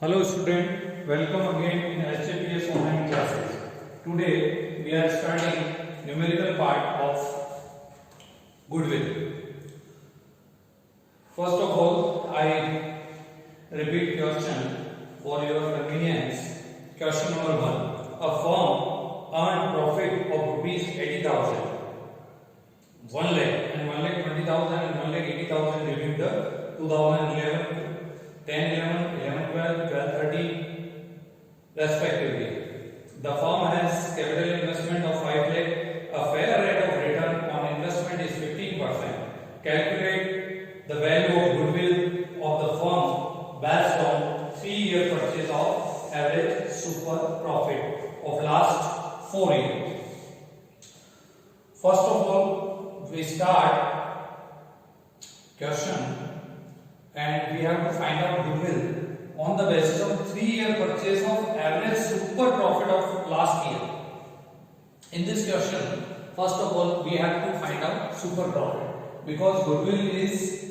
Hello student, welcome again in HAPS online classes. Today we are studying numerical part of goodwill. First of all, I repeat question for your convenience. Question number 1. A firm earned profit of rupees 80,000, 1 lakh and 1,20,000 and 1,80,000 during the 2011, 10, 11, 11, 12, 12, 13 respectively. The firm has capital investment of 5 lakh. A fair rate of return on investment is 15%. Calculate the value of goodwill of the firm based on 3-year purchase of average super profit of last 4 years. First of all, we start question and we have to find out goodwill on the basis of 3-year purchase of average super profit of last year. In this question, first of all, we have to find out super profit because goodwill is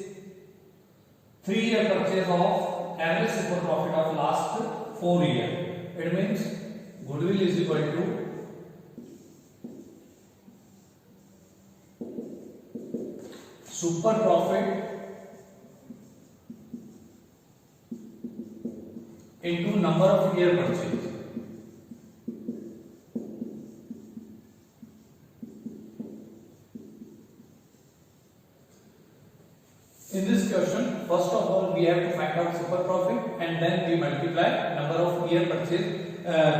3-year purchase of average super profit of last 4 years. It means goodwill is equal to super profit into number of year purchase. In this question, first of all, we have to find out super profit and then we multiply number of year purchase,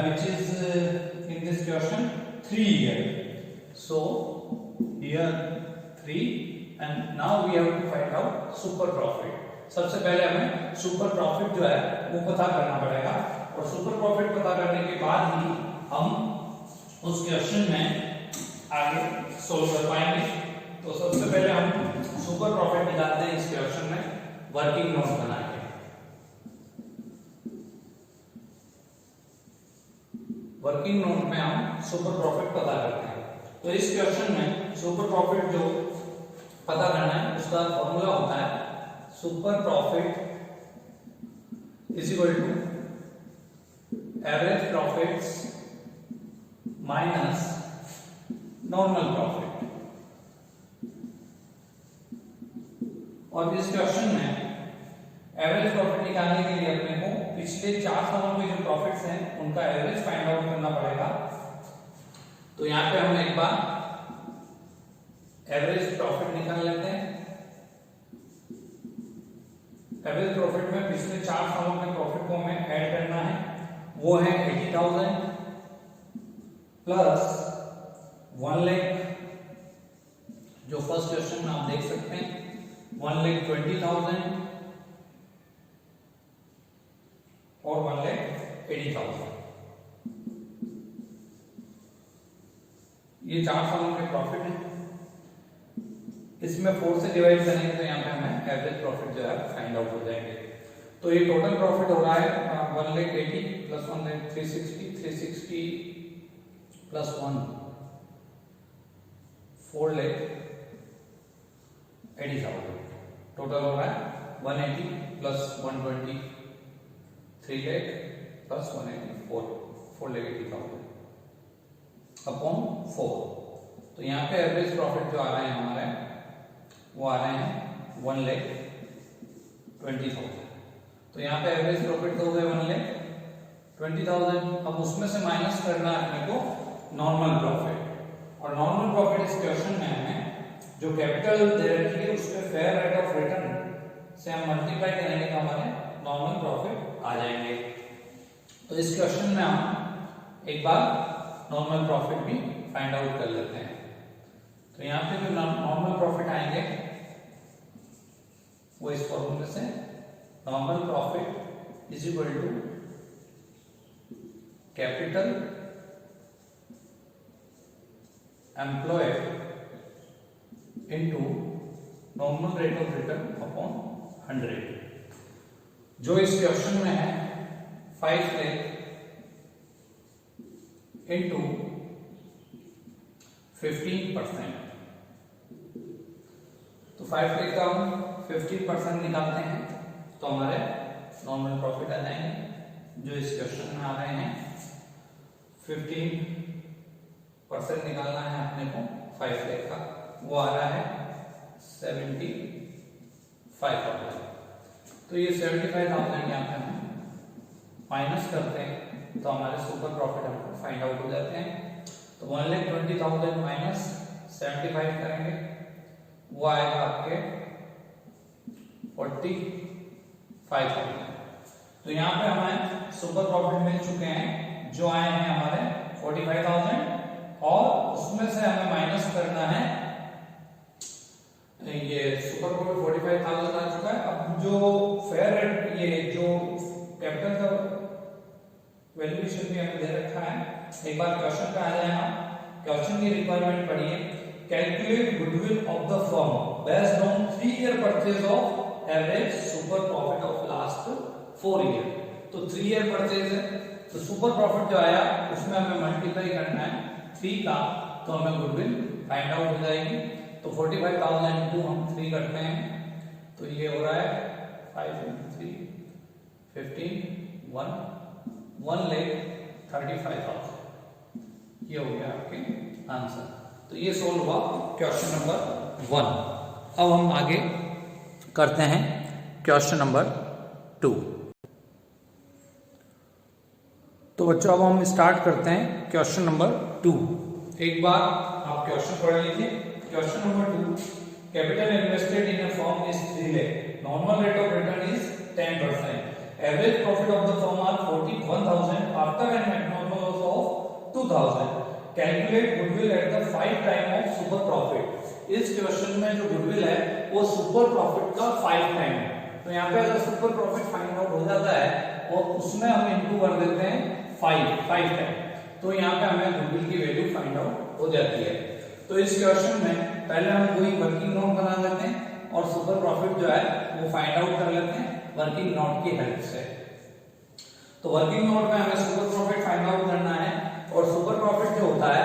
which is in this question 3 year. So here 3 and now we have to find out super profit. सबसे पहले हमें super profit जो है वो पता करना पड़ेगा और सुपर प्रॉफिट पता करने के बाद ही हम उस क्वेश्चन में आगे सोल्व कर पाएंगे। तो सबसे पहले हम सुपर प्रॉफिट निकालते हैं इस क्वेश्चन में वर्किंग नोट बना के। वर्किंग नोट में हम सुपर प्रॉफिट पता करते हैं। तो इस क्वेश्चन में सुपर प्रॉफिट जो पता करना है उसका फॉर्मूला होता है super profit is equal to average profits minus normal profit. और इस क्वेश्चन में एवरेज प्रॉफिट निकालने के लिए अपने को पिछले 4 सालों के जो प्रॉफिट्स हैं उनका एवरेज फाइंड आउट करना पड़ेगा। तो यहां पे हम एक बार एवरेज प्रॉफिट निकाल लेते हैं। एवरेज प्रॉफिट में पिछले 4 सालों के प्रॉफिट को हमें ऐड करना है, वो है 80,000 प्लस 1 लाख, जो फर्स्ट क्वेश्चन में आप देख सकते हैं 1,20,000 और 1,80,000। ये 4 सालों के प्रॉफिट है। इसमें 4 से डिवाइड करेंगे तो यहाँ पे हमें एवरेज प्रॉफिट जो है फाइंड आउट हो जाएंगे। तो ये टोटल प्रॉफिट हो रहा है 1,80,000 प्लस 1,360, 360 प्लस 1 4,80,000। टोटल हो रहा है 180 प्लस 120 3 लाख प्लस 184 4,80,000 अपॉन 4। तो यहाँ पे एवरेज प्रॉफिट जो आ रहा है हमारा वो आ रहे हैं 1,20,000। तो यहाँ पे एवरेज प्रॉफिट तो हो गए 1,20,000। अब उसमें से माइनस करना है अपने को नॉर्मल प्रॉफिट, और नॉर्मल प्रॉफिट इस क्वेश्चन में हमें जो कैपिटल दे रखी है उसके फेयर रेट ऑफ रिटर्न से हम मल्टीप्लाई करेंगे तो हमारे नॉर्मल प्रॉफिट आ जाएंगे। तो इस क्वेश्चन में हम एक बार नॉर्मल प्रॉफिट भी फाइंड आउट कर लेते हैं। तो यहाँ पे जो नॉर्मल प्रॉफिट आएंगे वो इस फॉर्मूले से normal profit is equal to capital employed into normal rate of return upon 100, जो इस क्वेश्चन में है 5 लाख इनटू 15%। तो 5 का हम 15% निकालते हैं तो हमारे नॉर्मल प्रॉफिट आ जाएंगे जो इस क्वेश्चन में आ रहे हैं 15% निकालना है अपने को 5 लाख का, वो आ रहा है 75,000। तो ये 75,000 यहाँ पे हम माइनस करते हैं तो हमारे सुपर प्रॉफिट हमको फाइंड आउट हो जाते हैं। तो 1,20,000 माइनस 75 करेंगे, वो आएगा आपके 45,000। तो यहाँ पे हमें सुपर प्रॉफिट मिल चुके हैं जो आए हैं हमारे 45,000, और उसमें से हमें माइनस करना है ये सुपर प्रॉफिट 45,000 आ चुका है। अब जो फेयर ये जो कैपिटल का वैल्यूएशन भी हमें दे रखा है, एक बार क्वेश्चन पे आ जाए हम। क्वेश्चन की रिक्वायरमेंट पढ़िए, calculate goodwill of the firm based on 3 year purchase of average super profit of last 4 year. तो 3 ईयर परचेज है, तो सुपर प्रॉफिट जो आया उसमें हमें मल्टीप्लाई करना है 3 का, तो हमें गुडविल फाइंड आउट हो जाएगी। तो 45,000 इंटू हम 3 करते हैं, तो ये हो रहा है 5 into 3 15 1,35,000। ये हो गया आपके आंसर। तो ये सोल्व हुआ क्वेश्चन नंबर 1। अब हम आगे करते हैं क्वेश्चन नंबर 2। तो बच्चों अब हम स्टार्ट करते हैं क्वेश्चन नंबर 2। एक बार आप क्वेश्चन पढ़ लीजिए। Question number 2, capital invested in a firm is 3 lakh, normal rate of return is 10%, average profit of the firm are 41,000 after an abnormal loss of 2,000, calculate goodwill at the 5 time of super profit. इस question में जो goodwill है वो super profit का 5 time है। तो यहाँ पे अगर सुपर प्रॉफिट फाइंड आउट हो जाता है और उसमें हम इनटू कर देते हैं 5 टाइम, तो यहाँ पे हमें गुडविल की वैल्यू फाइंड आउट हो जाती है। तो इस क्वेश्चन में पहले हम कोई वर्किंग नोट बना लेते हैं और सुपर प्रॉफिट जो है वो फाइंड आउट कर लेते हैं वर्किंग नोट की हेल्प से। तो वर्किंग नोट में हमें सुपर प्रॉफिट फाइंड आउट करना है, और सुपर प्रॉफिट जो होता है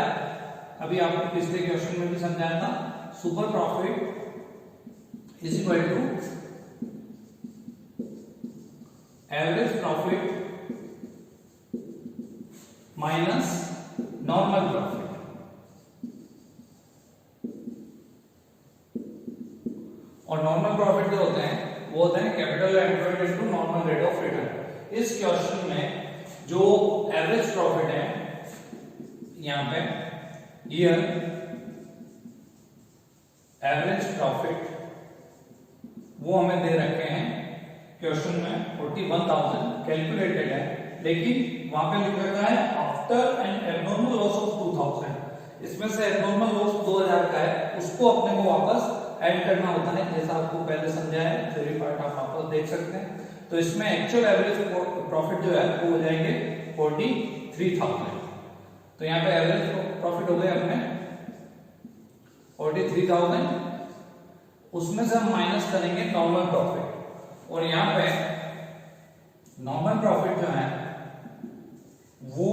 अभी आपको पिछले क्वेश्चन में भी समझाया था, super profit is equal to average profit minus normal profit. और नॉर्मल प्रॉफिट जो होते हैं वो होते हैं capital employed into normal rate of return. इस क्वेश्चन में जो एवरेज प्रॉफिट है यहाँ पे ईयर एवरेज प्रॉफिट वो हमें दे रखे हैं क्वेश्चन में 41,000 कैलकुलेटेड है, लेकिन वहां पे लिख रखा है after an abnormal loss of 2,000। इसमें से एब्नॉर्मल लॉस 2,000 का है, उसको अपने को वापस ऐड करना होता है, जैसा आपको पहले समझाया है, थ्योरी पार्ट आप वापस देख सकते हैं। तो इसमें एक्चुअल एवरेज प्रॉफिट जो है वो हो जाएंगे 43,000। तो यहाँ पे एवरेज प्रॉफिट हो गए अपने 43,000, उसमें से हम माइनस करेंगे नॉर्मल प्रॉफिट, और यहाँ पे नॉर्मल प्रॉफिट जो है वो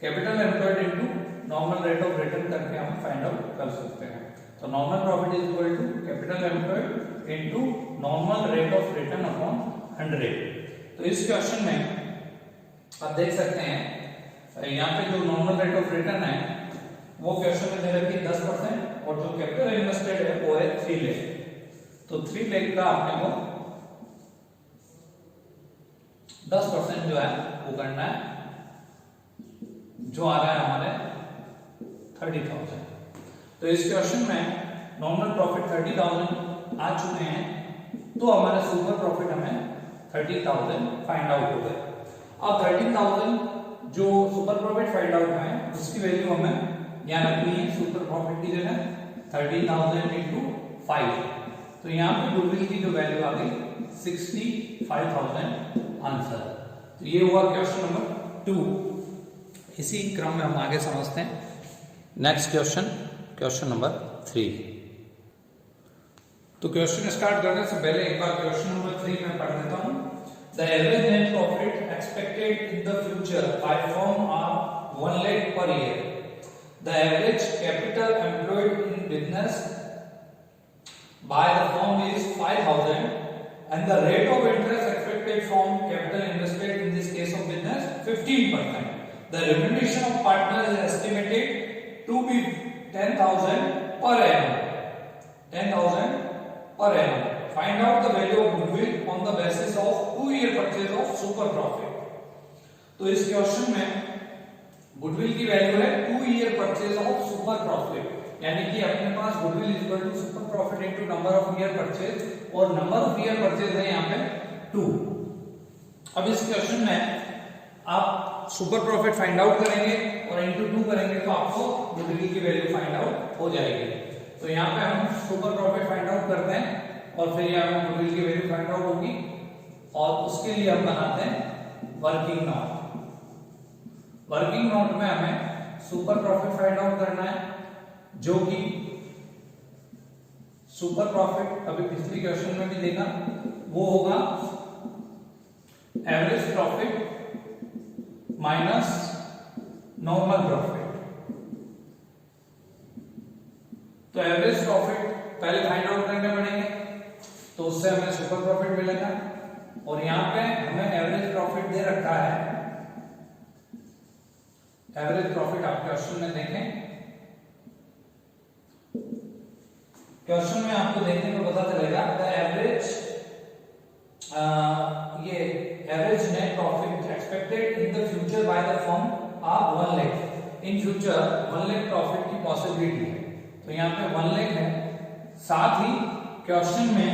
capital employed into normal rate of return करके हम फाइंड आउट कर सकते हैं। तो normal profit is equal to capital employed into normal rate of return upon 100। तो इस क्वेश्चन में आप देख सकते हैं यहाँ पे जो नॉर्मल रेट ऑफ रिटर्न है वो क्वेश्चन में दे रखी है 10%, और जो कैपिटल इन्वेस्टेड है वो है 3 लाख। तो 3 लाख का आपने को 10% जो है वो करना है, जो आ रहा है हमारे 30,000। तो इस क्वेश्चन में नॉर्मल प्रॉफिट 30,000 आ चुके हैं, तो हमारे सुपर प्रॉफिट हमें 30,000 फाइंड आउट हो गए। अब 13,000 जो सुपर प्रॉफिट फाइंड आउट है उसकी वैल्यू हमें यहाँ रखनी है सुपर प्रॉफिट की जगह 13,000 इंटू 5। तो यहाँ पे गुडविल की जो वैल्यू आ गई 65,000 आंसर। तो ये हुआ क्वेश्चन नंबर 2। इसी क्रम में हम आगे समझते हैं नेक्स्ट क्वेश्चन, क्वेश्चन नंबर 3। तो क्वेश्चन स्टार्ट करने से पहले एक बार क्वेश्चन नंबर 3 में पढ़ देता हूं। The average net profit expected in the future by firm are 1 lakh per year. The average capital employed in business by the firm is 5,000 and the rate of interest expected from capital 15%. The remuneration of partner is estimated to be 10,000 per annum. 10,000 per annum. Find out the value of goodwill on the basis of 2-year purchase of super profit. तो इस question में goodwill की value है 2-year purchase of super profit, यानी कि अपने पास goodwill is equal to super profit into number of year purchase, और नंबर ऑफ ईयर परचेज है यहाँ पे 2। अब इस क्वेश्चन में आप सुपर प्रॉफिट फाइंड आउट करेंगे और इनटू 2 करेंगे तो आपको गुडविल की वैल्यू फाइंड आउट हो जाएगी। तो यहाँ पे हम सुपर प्रॉफिट फाइंड आउट करते हैं और फिर यहाँ पे गुडविल की वैल्यू फाइंड आउट होगी, और उसके लिए हम बनाते हैं वर्किंग नोट। वर्किंग नोट में हमें सुपर प्रॉफिट फाइंड आउट करना है, जो कि सुपर प्रॉफिट अभी पिछले क्वेश्चन में भी देखा, वो होगा average profit minus normal profit. तो एवरेज प्रॉफिट पहले फाइंड आउट करने पड़ेंगे, तो उससे हमें सुपर प्रॉफिट मिलेगा, और यहां पे हमें एवरेज प्रॉफिट दे रखा है। एवरेज प्रॉफिट आप क्वेश्चन में देखें, क्वेश्चन में आपको देखने को पता चलेगा द एवरेज ये average net profit expected in the future by the firm are 1 lakh. In future 1 lakh profit की पॉसिबिलिटी है, तो यहाँ पे 1 लाख है। साथ ही क्वेश्चन में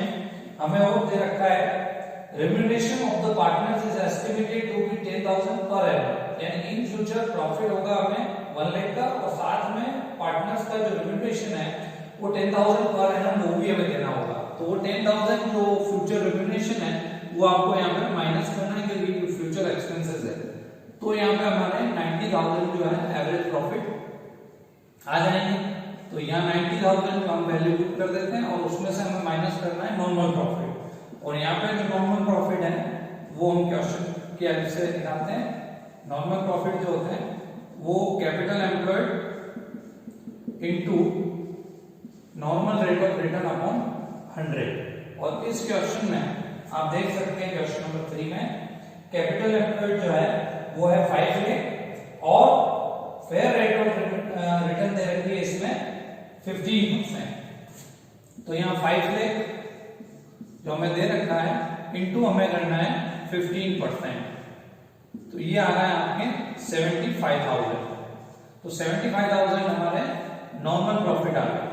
हमें और दे रखा है remuneration of the partners is estimated to be 10,000 per annum, यानी इन फ्यूचर प्रॉफिट होगा हमें 1 लाख का, और साथ में पार्टनर्स का जो रेम्यूनरेशन है वो 10,000 पर एनम वो भी हमें देना होगा। तो वो 10,000 जो फ्यूचर रेम्यूनरेशन है वो आपको यहाँ पे माइनस करना है, क्योंकि फ्यूचर एक्सपेंसेस है। तो यहाँ पे हमारे 90,000 जो है एवरेज प्रॉफिट आ जाएंगे। तो यहाँ 90,000 हम वैल्यू पुट कर देते हैं, और उसमें से हमें माइनस करना है नॉर्मल प्रॉफिट, और यहाँ पे जो नॉर्मल प्रॉफिट है वो हम क्वेश्चन की हेल्प से निकालते हैं। नॉर्मल प्रॉफिट जो होते हैं वो capital employed into normal rate of return upon 100। और इस क्वेश्चन में आप देख सकते हैं क्वेश्चन नंबर 3 में कैपिटल एम्प्लॉयड जो है वो है 5 लाख, और फेयर रेट ऑफ रिटर्न दे रखी है इसमें 15%। तो यहाँ 5 लाख जो हमें दे रखा है इनटू हमें करना है 15%, तो ये आ रहा है आपके 75,000। तो 75,000 हमारे नॉर्मल प्रॉफिट आ गया।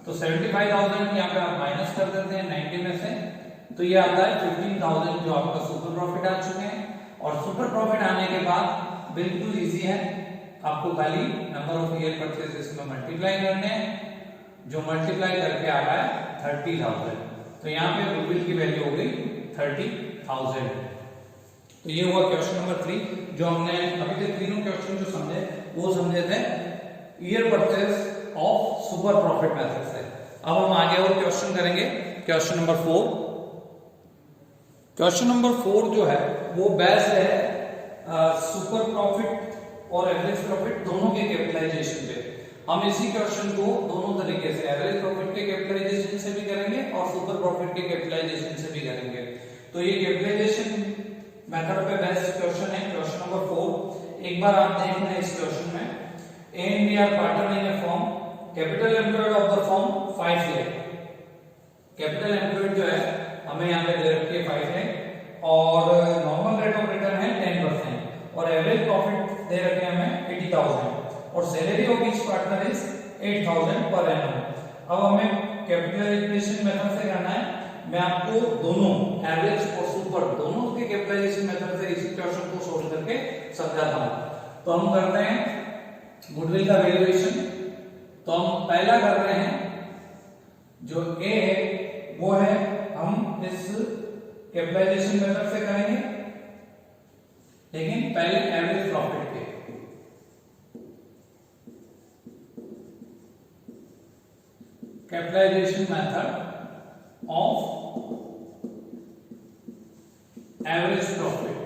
तो 75,000 यहाँ पे आप माइनस कर देते हैं 90 में से, तो ये आता है 15,000 जो आपका सुपर प्रॉफिट आ चुके हैं। और सुपर प्रॉफिट आने के बाद बिल्कुल इजी है, आपको खाली नंबर ऑफ ईयर परचेज इसमें मल्टीप्लाई करने हैं, जो मल्टीप्लाई करके आ रहा है 30,000। तो यहाँ पे गुडविल की वैल्यू हो गई 30,000। तो ये हुआ क्वेश्चन नंबर 3, जो हमने अभी तक तीनों क्वेश्चन जो समझे वो समझे थे year purchase of super profit method से। अब हम आगे और क्वेश्चन करेंगे। Question number 4। क्वेश्चन नंबर 4 जो है वो बेस्ड है सुपर प्रॉफिट और एवरेज प्रॉफिट दोनों के कैपिटलाइजेशन पे। हम इसी क्वेश्चन को दोनों तरीके से एवरेज प्रॉफिट के कैपिटलाइजेशन से भी करेंगे और सुपर प्रॉफिट के कैपिटलाइजेशन से भी करेंगे। तो ये कैपिटलाइजेशन मेथड पे बेस्ड क्वेश्चन है, क्वेश्चन नंबर 4। एक बार आप देख लें इस क्वेश्चन में, A and B are partner in a firm, capital employed of the firm 5 lakh। Capital employed जो है हमें यहाँ पे दे रखी है 5 लाख, और नॉर्मल रेट ऑफ रिटर्न है 10%, और एवरेज प्रॉफिट दे रखे हैं हमें 80,000, और salary of each partner is 8,000 per annum. अब हमें कैपिटलाइजेशन मेथड से करना है। मैं आपको दोनों एवरेज और सुपर दोनों के कैपिटलाइजेशन मेथड से इसी क्वेश्चन को सोल्व करके समझाता हूं। तो हम करते हैं गुडविल का वैल्यूएशन। तो हम पहला कर रहे हैं, जो ए है वो है हम इस कैपिटलाइजेशन मेथड से करेंगे, लेकिन पहले एवरेज प्रॉफिट के। Capitalisation method of average profit.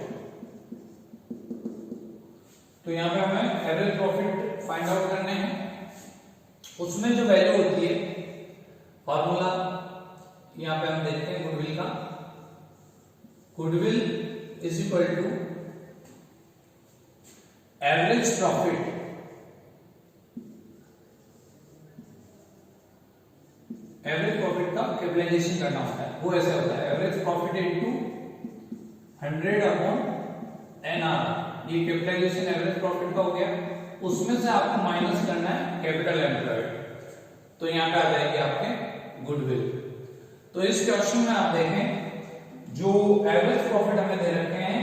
तो यहां पे हमें एवरेज प्रॉफिट फाइंड आउट करने हैं। उसमें जो वैल्यू होती है, फॉर्मूला यहां पे हम देखते हैं गुडविल का। Goodwill is equal to average profit का कैपिटलाइजेशन करना होता है, वो ऐसे होता है average profit into 100 upon NR. ये कैपिटलाइजेशन एवरेज प्रॉफिट का हो गया, उसमें से आपको माइनस करना है कैपिटल एम्प्लॉयड, तो यहां पे आ जाएगी आपके गुडविल। तो इस क्वेश्चन में आप देखें जो एवरेज प्रॉफिट हमें दे रखे हैं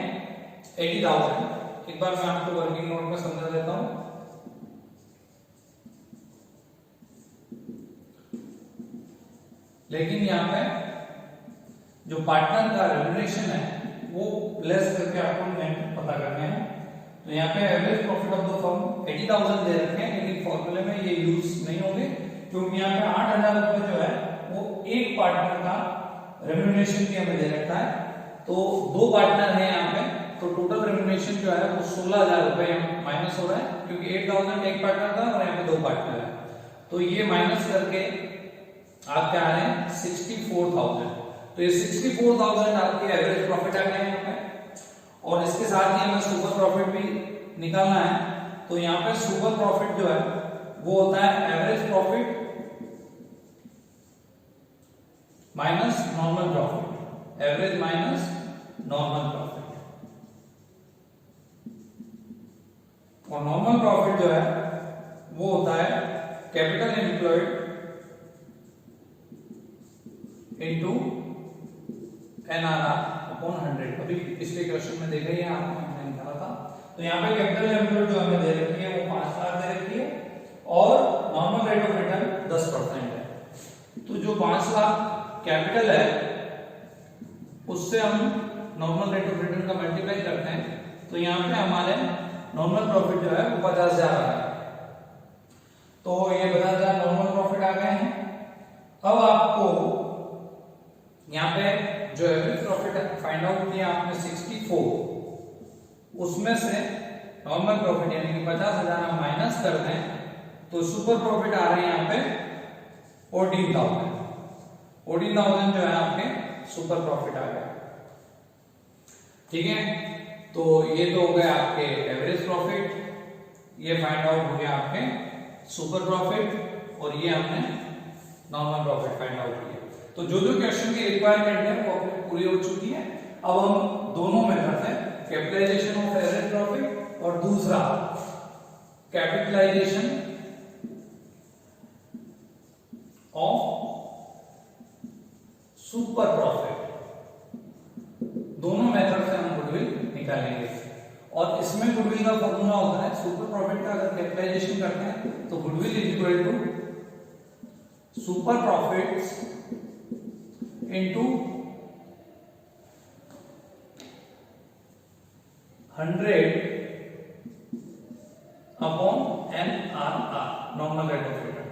80,000। एक बार मैं आपको वर्किंग नोट में समझा देता हूं। लेकिन यहाँ पे जो पार्टनर का रेम्युनरेशन है वो लेस करके आपको पता करने हैं। तो यहाँ पे average profit of the firm 80,000 दे रखे हैं, लेकिन फॉर्मूले में ये यूज नहीं होंगे क्योंकि यहाँ पे 8,000 रुपए जो है वो एक पार्टनर का रेम्युनरेशन भी हमें दे रखा है। तो दो पार्टनर है यहाँ पे, तो टोटल रेम्युनरेशन जो है वो 16,000 रुपए माइनस हो रहा है क्योंकि 8,000 एक पार्टनर था और यहाँ पे दो पार्टनर है। तो ये माइनस करके आप क्या आ रहे हैं 64,000। तो ये 64,000 आपके एवरेज प्रॉफिट आ गए यहाँ पे, और इसके साथ ही हमें सुपर प्रॉफिट भी निकालना है। तो यहाँ पे सुपर प्रॉफिट जो है वो होता है average profit minus normal profit, average minus normal profit. और नॉर्मल प्रॉफिट जो है वो होता है capital employed into NRR upon 100। अभी पिछले क्वेश्चन में देखा ही है आपने, हमने निकाला था। तो यहाँ पे कैपिटल एम्प्लॉयड जो हमें दे रखी है वो 5 लाख दे रखी है और नॉर्मल रेट ऑफ रिटर्न 10% है। तो जो 5 लाख कैपिटल है उससे हम नॉर्मल रेट ऑफ रिटर्न का मल्टीप्लाई करते हैं, तो यहाँ पे हमारे नॉर्मल प्रॉफिट जो है वो 50,000 आ गया। तो ये 50,000 नॉर्मल प्रॉफिट आ गए हैं। अब आपको यहाँ पे जो एवरेज प्रॉफिट फाइंड आउट किया आपने 64, उसमें से नॉर्मल प्रॉफिट यानी कि 50,000 हम माइनस कर दें तो सुपर प्रॉफिट आ रहे हैं यहाँ पे 14,000। 14,000 जो है आपके सुपर प्रॉफिट आ गया। ठीक है, तो ये तो हो गया आपके एवरेज प्रॉफिट, ये फाइंड आउट हो गया आपके सुपर प्रॉफिट, और ये हमने नॉर्मल प्रॉफिट फाइंड आउट किया। तो जो जो क्वेश्चन की रिक्वायरमेंट है वो पूरी हो चुकी है। अब हम दोनों मेथड है, कैपिटलाइजेशन ऑफ एवरेज प्रॉफिट और दूसरा कैपिटलाइजेशन ऑफ सुपर प्रॉफिट, दोनों मेथड से हम गुडविल निकालेंगे। और इसमें गुडविल का फॉर्मूला होता है, सुपर प्रॉफिट का अगर कैपिटलाइजेशन करते हैं तो goodwill is equal to super profits into 100 upon NRR, normal rate of return.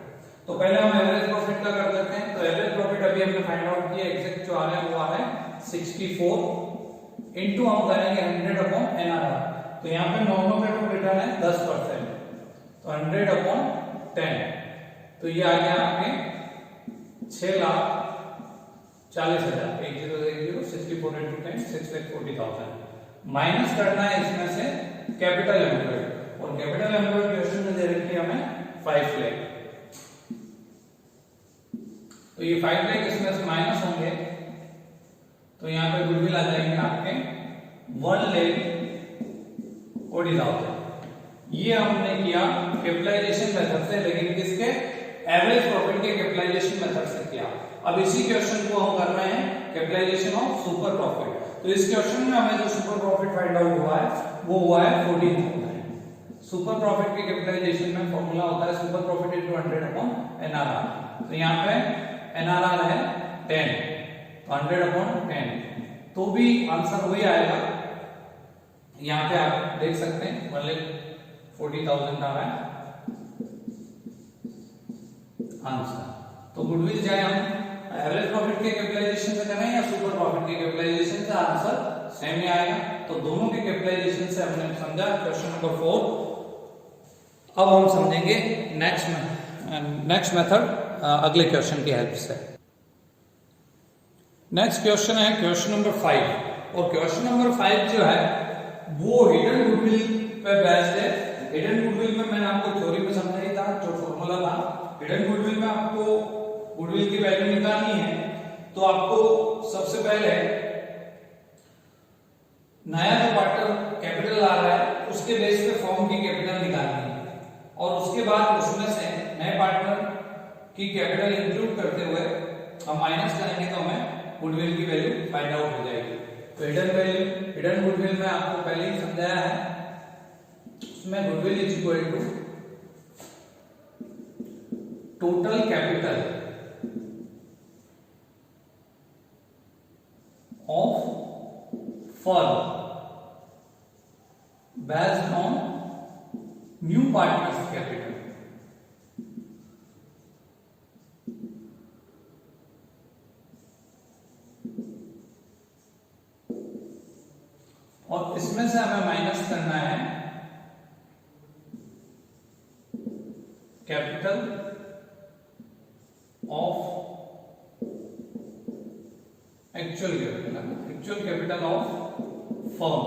तो पहले हम एवरेज प्रॉफिट का कर लेते हैं। तो एवरेज प्रॉफिट अभी हमने फाइंड आउट किया, एग्जैक्ट जो आ रहा है वो आ रहा है 64 इनटू हम करेंगे 100 अपॉन एनआरआर। तो यहाँ पे नॉर्मल रेट ऑफ रिटर्न है 10%, तो 100 अपॉन 10, तो ये आ गया आपके 6,40,000। 1010 64 into 10 6,40,000। माइनस करना है इसमें से कैपिटल एम्प्लॉयड, और कैपिटल एम्प्लॉयड क्वेश्चन में दे रखी है हमें 5 लाख। तो ये 5 लाख इसमें से माइनस होंगे, तो यहाँ पे गुडविल आ जाएंगे आपके 1,40,000। ये हमने किया कैपिटलाइजेशन मेथड से, लेकिन किसके एवरेज प्रॉफिट के कैपिटलाइजेशन मेथड से किया। अब इसी क्वेश्चन को हम कर रहे हैं कैपिटलाइजेशन ऑफ सुपर प्रॉफिट। तो इस क्वेश्चन में हमें जो सुपर प्रॉफिट फाइंड आउट हुआ है वो हुआ है 14,000। सुपर प्रॉफिट के कैपिटलाइजेशन में फॉर्मूला होता है super profit into 100 upon NRR. तो यहाँ पे एनआरआर है 10, तो 100 अपॉन 10, तो भी आंसर वही आएगा। यहाँ पे आप देख सकते हैं 1,40,000 आ रहा है आंसर। तो गुडविल चाहे हम एवरेज प्रॉफिट के कैपिटलाइजेशन से करें या सुपर प्रॉफिट के कैपिटलाइजेशन से, आंसर सेम ही आएगा। तो दोनों के कैपिटलाइजेशन से हमने समझा क्वेश्चन नंबर 4। अब हम समझेंगे नेक्स्ट मेथड अगले क्वेश्चन की हेल्प से। नेक्स्ट क्वेश्चन है क्वेश्चन नंबर 5, और क्वेश्चन नंबर 5 जो है वो हिडन गुडविल पे बेस्ड है। हिडन गुडविल में मैंने आपको थ्योरी में समझाया था, जो फॉर्मूला था। हिडन गुडविल में आपको गुडविल की वैल्यू निकालनी है, तो आपको सबसे पहले नया जो पार्टनर कैपिटल आ रहा है उसके बेस पे फर्म की कैपिटल निकालनी है, और उसके बाद उसमें से नए पार्टनर की कैपिटल इंक्लूड करते हुए हम माइनस करेंगे तो हमें गुडविल की वैल्यू फाइंड आउट हो जाएगी। तो हिडन गुडविल में आपको पहले ही समझाया है, उसमें goodwill is equal to total capital of firm based on new partners capital. और इसमें से हमें माइनस करना है capital of actual capital of firm.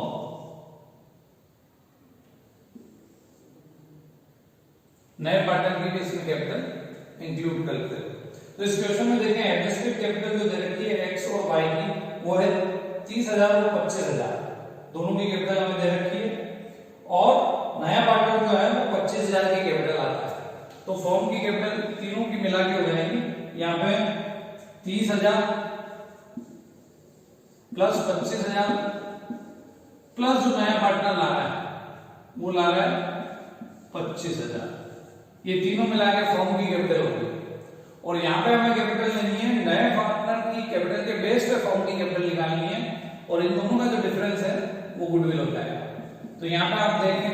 नए पार्टनर की भी इसमें कैपिटल इंक्लूड करते हैं। तो इस क्वेश्चन में देखें, एडजस्टेड कैपिटल जो दे रखी है एक्स और वाई की, वो है 30,000 और 25,000, दोनों की कैपिटल हमें दे रखी है, और नया पार्टनर जो है वो 25,000 की कैपिटल आता है। तो फर्म की कैपिटल तीनों की मिला के हो जाएगी, यहाँ पे 30,000 प्लस 25,000 प्लस जो नया पार्टनर ला रहा है वो ला रहा है 25,000, ये तीनों मिला के फर्म की कैपिटल होगी। और यहाँ पे हमें कैपिटल लेनी है नए पार्टनर की कैपिटल के बेस पे फर्म की कैपिटल निकालनी है, और इन दोनों का जो डिफरेंस है वो गुडविल होता है। तो यहाँ पे आप देखें,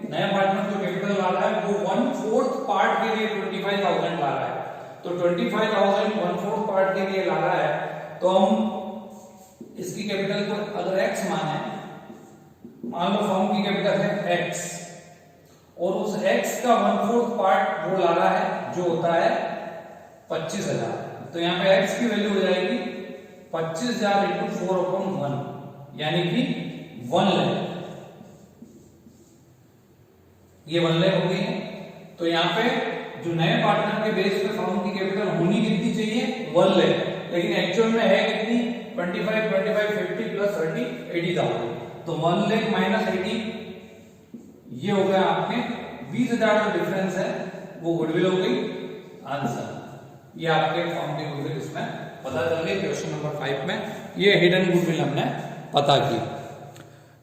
नया पार्टनर जो कैपिटल ला रहा है वो 1/4 पार्ट के लिए 25,000 ला रहा है। तो 25,000 1/4 पार्ट के लिए ला रहा है, तो हम इसकी कैपिटल को अगर x माने, मान लो फर्म की कैपिटल है x, और उस x का 1/4 पार्ट वो ला रहा है जो होता है 25,000। तो यहाँ पे x की वैल्यू हो जाएगी 25,000 इंटू 4/1, यानी कि 1 लाख। ये 1 लाख हो गई है। तो यहाँ पे जो नए पार्टनर के बेस पे फर्म की कैपिटल होनी कितनी चाहिए, 1 लाख, लेकिन एक्चुअल में है कितनी, 25, 50 प्लस 30, 80,000। तो 1 लाख माइनस 80, ये हो गया आपके 20,000 का डिफरेंस है, वो गुडविल हो गई आंसर। ये आपके फर्म की गुडविल इसमें पता चल गई क्वेश्चन नंबर 5 में। ये हिडन गुडविल हमने पता की।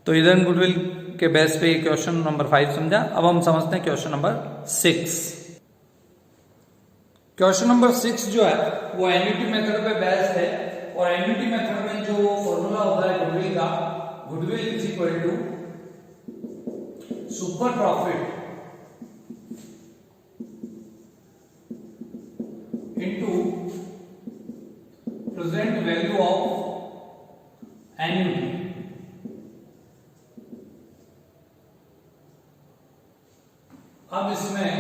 तो हिडन गुडविल के बेस पे क्वेश्चन नंबर 5 समझा। अब हम समझते हैं क्वेश्चन नंबर 6। क्वेश्चन नंबर 6 जो है वो एन्युटी मेथड पे बेस्ड है, और एन्युटी मेथड में जो फॉर्मूला होता है गुडविल का, goodwill is equal to super profit into present value of annuity. अब इसमें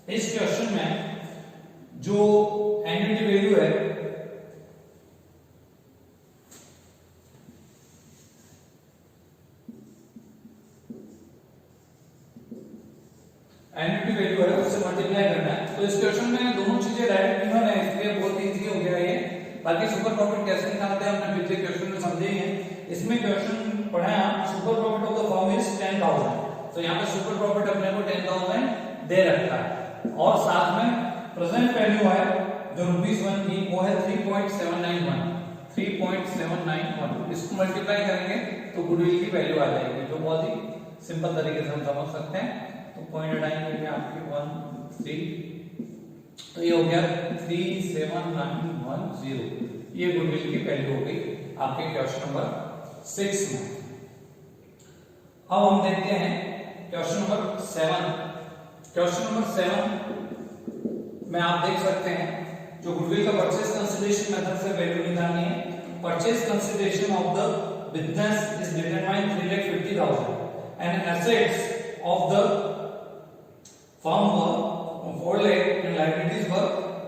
इस क्वेश्चन में जो एन्युटी वैल्यू है उससे मल्टीप्लाई करना है। तो इस क्वेश्चन में दोनों चीजें डायरेक्ट गिवन है, इसलिए बहुत इजी हो गया ये। बाकी सुपर प्रॉफिट कैसे निकालते हैं हमने पिछले क्वेश्चन में समझे ही हैं। इसमें क्वेश्चन पढ़ा है आप, super profit of the firm is 10,000। तो यहाँ पे सुपर प्रॉफिट अपने को 10,000 दे रखा है, और साथ में प्रेजेंट वैल्यू है जो ₹1 की, वो है 3.791। इसको मल्टीप्लाई करेंगे तो गुडविल की वैल्यू आ जाएगी, जो बहुत ही सिंपल तरीके से हम समझ सकते हैं। तो पॉइंट हटाएंगे आपकी 1 3, तो ये हो गया 37910। ये गुडविल की वैल्यू हो गई आपके क्वेश्चन नंबर 6 में। अब हम देखते हैं क्वेश्चन नंबर 7। क्वेश्चन नंबर 7 में आप देख सकते हैं जो गुडविल का परचेज कंसीडरेशन मेथड से वैल्यू निकालनी है। Purchase consideration of the business is determined 3,50,000 and assets of the firm were 4 lakh and liabilities were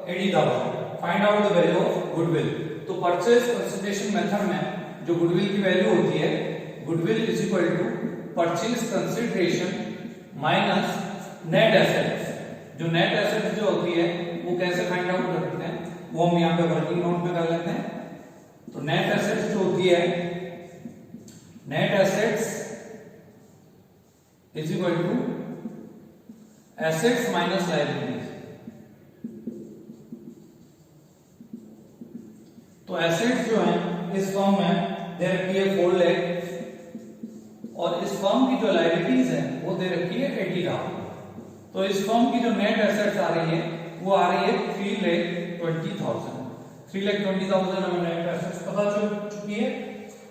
80,000। Find out the value of goodwill. तो परचेज कंसीडरेशन मेथड में जो गुडविल की value होती है, goodwill is equal to purchase consideration minus net assets. जो net assets जो होती है वो कैसे फाइंड आउट करते हैं, वो हम यहाँ पे वर्किंग नोट में कर लेते हैं। तो नेट एसेट्स जो होती है, net assets is equal to assets minus liabilities. तो एसेट्स जो है इस फर्म में दे रखी है 4 लाख, और इस फर्म की जो लायबिलिटीज है वो दे रखी है 80,000। तो इस फर्म की जो नेट एसेट्स आ रही है वो आ रही है 3,20,000। 3,20,000 हमें नेट एसेट्स पता चल चुकी है।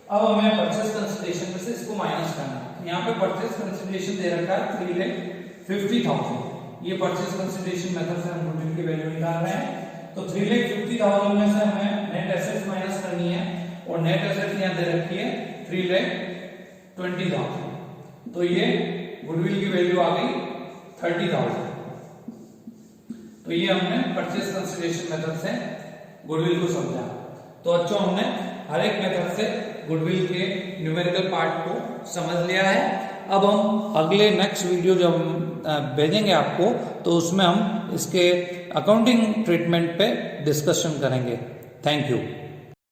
अब हमें परचेस कंसिडरेशन में से इसको माइनस करना है। यहाँ पे परचेस कंसिडरेशन दे रखा है 3,50,000। ये परचेस कंसिडरेशन मेथड से हम गुडविल की वैल्यू निकाल रहे हैं। तो 3,50,000 में से हमें नेट एसेट्स माइनस करनी है, और नेट एसेट्स यहाँ दे रखी है 3,20,000। तो ये गुडविल की वैल्यू आ गई 30,000। तो ये हमने परचेस कंसिडरेशन मेथड से गुडविल को समझा। तो अच्छा, हमने हर एक मेथड से गुडविल के न्यूमेरिकल पार्ट को समझ लिया है। अब हम अगले नेक्स्ट वीडियो जब भेजेंगे आपको, तो उसमें हम इसके अकाउंटिंग ट्रीटमेंट पे डिस्कशन करेंगे। Thank you.